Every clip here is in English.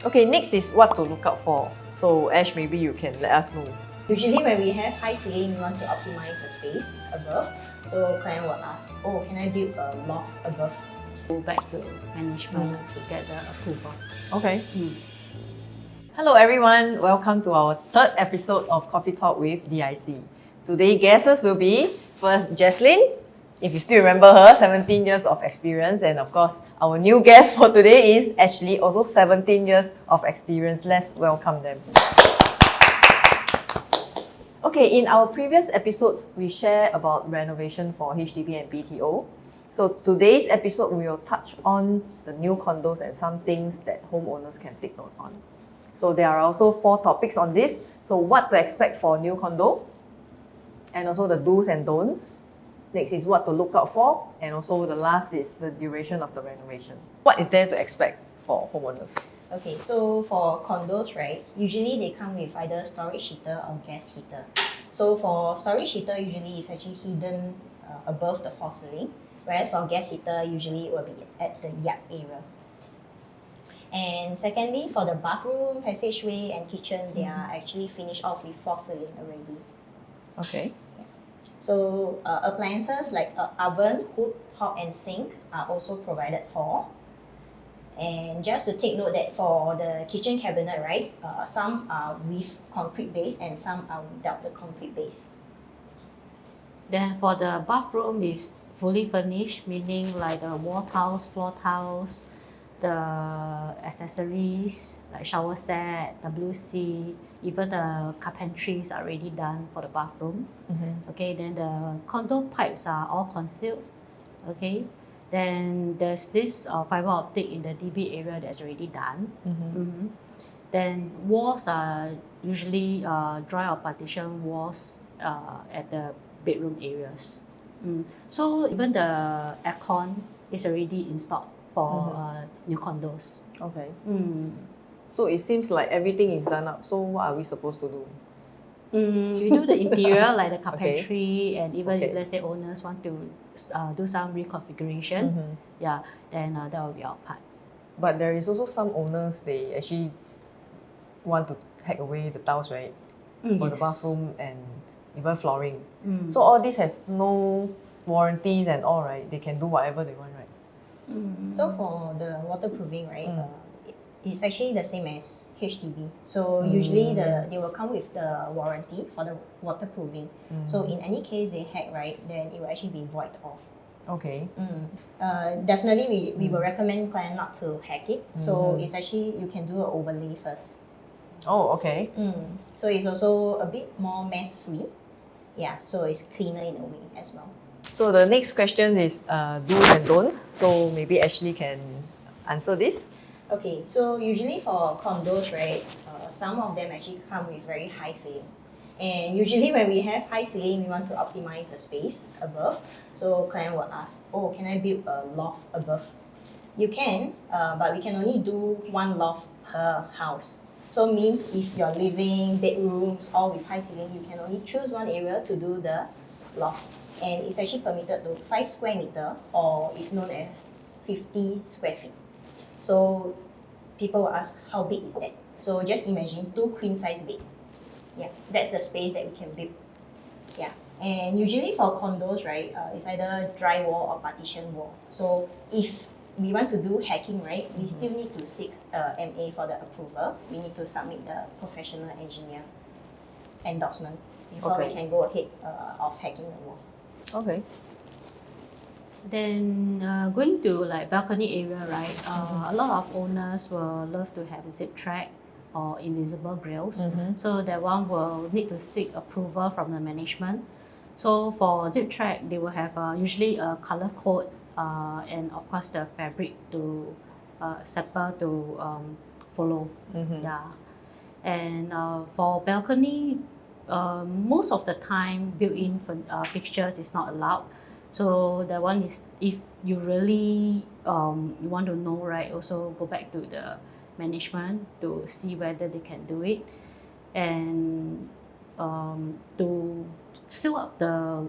Okay, next is what to look out for. So Ash, maybe you can let us know. Usually when we have high ceiling, we want to optimize the space above. So client will ask, oh, can I build a loft above? Go back to management to get the approval. Okay. Hello everyone, welcome to our third episode of Coffee Talk with DIC. Today guests will be first Jaslyn, if you still remember her, 17 years of experience, and of course our new guest for today is Ashley, also 17 years of experience. Let's welcome them. Okay, in our previous episodes, we share about renovation for HDB and BTO. So today's episode, we will touch on the new condos and some things that homeowners can take note on. So there are also 4 topics on this. So what to expect for a new condo, and also the do's and don'ts. Next is what to look out for, and also the last is the duration of the renovation. What is there to expect for homeowners? Okay, so for condos, right, usually they come with either storage heater or gas heater. So for storage heater, usually it's actually hidden above the false ceiling, whereas for gas heater, usually it will be at the yard area. And secondly, for the bathroom, passageway, and kitchen, they are actually finished off with false ceiling already. Okay. So appliances like oven, hood, hob, and sink are also provided for. And just to take note that for the kitchen cabinet, right, some are with concrete base and some are without the concrete base. Then for the bathroom is fully furnished, meaning like the wall tiles, floor tiles, the accessories like shower set, WC, even the carpentries are already done for the bathroom. Okay, then the condo pipes are all concealed. Okay, then there's this fiber optic in the DB area that's already done. Then walls are usually dry or partition walls at the bedroom areas. So even the aircon is already installed for new condos. Okay. So it seems like everything is done up. So what are we supposed to do? We do the interior like the carpentry, and even if let's say owners want to do some reconfiguration, yeah, then that will be our part. But there is also some owners, they actually want to hack away the tiles, right? For the bathroom and even flooring. So all this has no warranties and all, right? They can do whatever they want, right? So for the waterproofing, right, it's actually the same as HDB. So usually they will come with the warranty for the waterproofing. So in any case they hack, right, then it will actually be void off. Okay. Definitely we will recommend client not to hack it. So it's actually, you can do an overlay first. Oh, okay. So it's also a bit more mess free. Yeah, so it's cleaner in a way as well. So the next question is do's and don'ts. So maybe Ashley can answer this. Okay, so usually for condos, right, some of them actually come with very high ceiling. And usually when we have high ceiling, we want to optimize the space above. So client will ask, oh, can I build a loft above? You can, but we can only do 1 loft per house. So means if your living, bedrooms, all with high ceiling, you can only choose 1 area to do the loft. And it's actually permitted to 5 square meter, or it's known as 50 square feet. So people will ask, how big is that? So just imagine 2 queen size bed. Yeah, that's the space that we can build. Yeah, and usually for condos, right, it's either dry wall or partition wall. So if we want to do hacking, right, we still need to seek MA for the approval. We need to submit the professional engineer endorsement before we can go ahead of hacking the wall. Okay. Then going to like balcony area, right? A lot of owners will love to have zip track or invisible grills. So that one will need to seek approval from the management. So for zip track, they will have usually a color code and of course the fabric to sample to follow. Yeah. And for balcony, most of the time built-in fixtures is not allowed. So that one is, if you really you want to know, right, also go back to the management to see whether they can do it, and to seal up the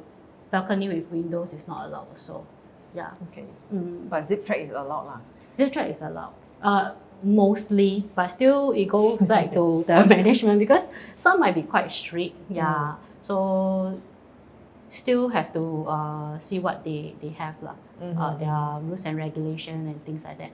balcony with windows is not allowed also. Yeah. Okay. But zip track is allowed lah. Zip track is allowed. mostly, but still it goes back to the management because some might be quite strict. Yeah. So still have to see what they have lah. Their rules and regulation and things like that.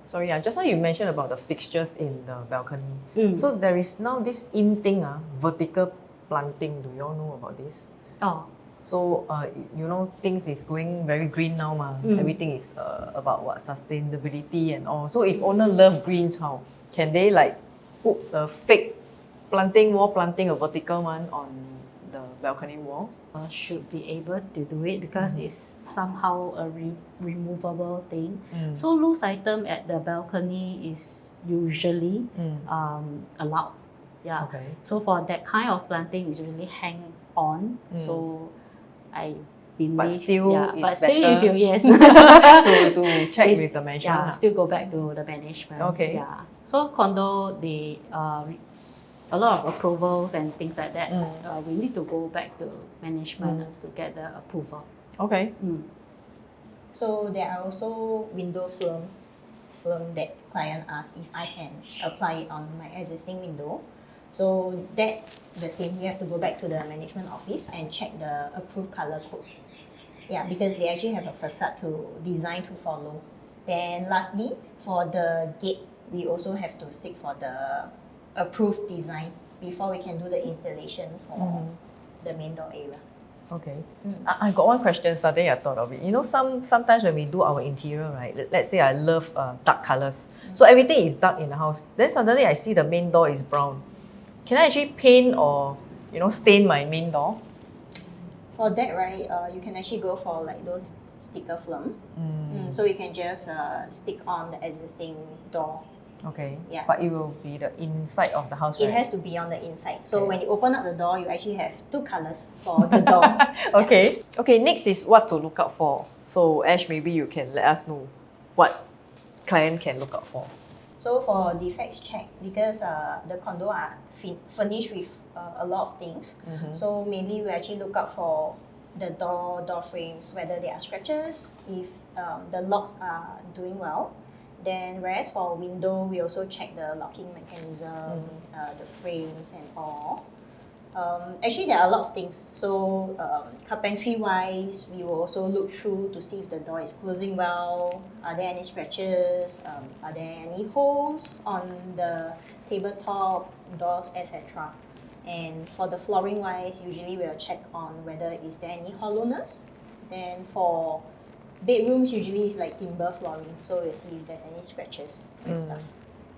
Sorry, just now you mentioned about the fixtures in the balcony. So there is now this in thing, vertical planting. Do you all know about this? Oh. So you know, things is going very green now, Everything is about what sustainability and all. So if owner love greens, how can they like put a fake wall planting, a vertical one on the balcony wall? Should be able to do it because it's somehow a removable thing. So loose item at the balcony is usually allowed. Yeah. Okay. So for that kind of planting, it's usually hang on. So I believe, but still, but still, if you to check with the management. Yeah, still go back to the management. Okay. Yeah. So condo, they a lot of approvals and things like that. We need to go back to management to get the approval. Okay. So there are also window film that client asks if I can apply it on my existing window. So that the same, you have to go back to the management office and check the approved color code. Yeah, because they actually have a facade to design to follow. Then lastly, for the gate, we also have to seek for the approved design before we can do the installation for the main door area. Okay. I got one question, suddenly I thought of it. You know, sometimes when we do our interior, right? Let's say I love dark colors. So everything is dark in the house. Then suddenly I see the main door is brown. Can I actually paint or, you know, stain my main door? For that, right, you can actually go for like those sticker film. So you can just stick on the existing door. Okay. Yeah. But it will be the inside of the house, It right? has to be on the inside. So when you open up the door, you actually have two colors for the door. Okay. Okay, next is what to look out for. So Ash, maybe you can let us know what client can look out for. So for defects check, because the condo are furnished with a lot of things, so mainly we actually look out for the door frames, whether there are scratches, if the locks are doing well. Then whereas for window, we also check the locking mechanism, the frames and all. Actually, there are a lot of things. So carpentry-wise, we will also look through to see if the door is closing well. Are there any scratches? Are there any holes on the tabletop, doors, etc.? And for the flooring-wise, usually we'll check on whether is there any hollowness. Then for bedrooms, usually it's like timber flooring, so we'll see if there's any scratches and stuff.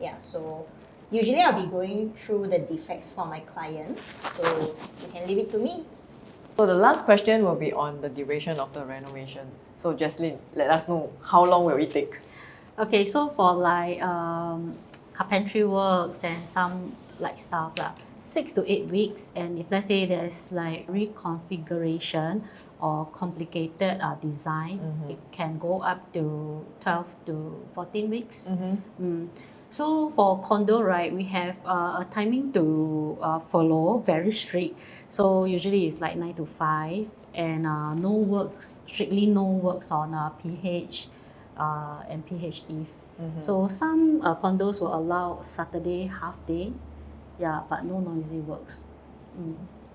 Yeah, so usually I'll be going through the defects for my client, so you can leave it to me. So the last question will be on the duration of the renovation. So Jaslyn, let us know how long will it take? Okay, so for like carpentry works and some like stuff, 6 to 8 weeks. And if let's say there's like reconfiguration or complicated design, it can go up to 12 to 14 weeks. So for condo, right, we have a timing to follow, very strict. So usually it's like 9 to 5 and strictly no works on PH and PH Eve. So some condos will allow Saturday half day, but no noisy works.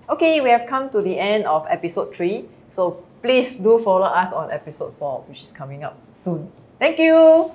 Okay, we have come to the end of episode 3. So please do follow us on episode 4, which is coming up soon. Thank you!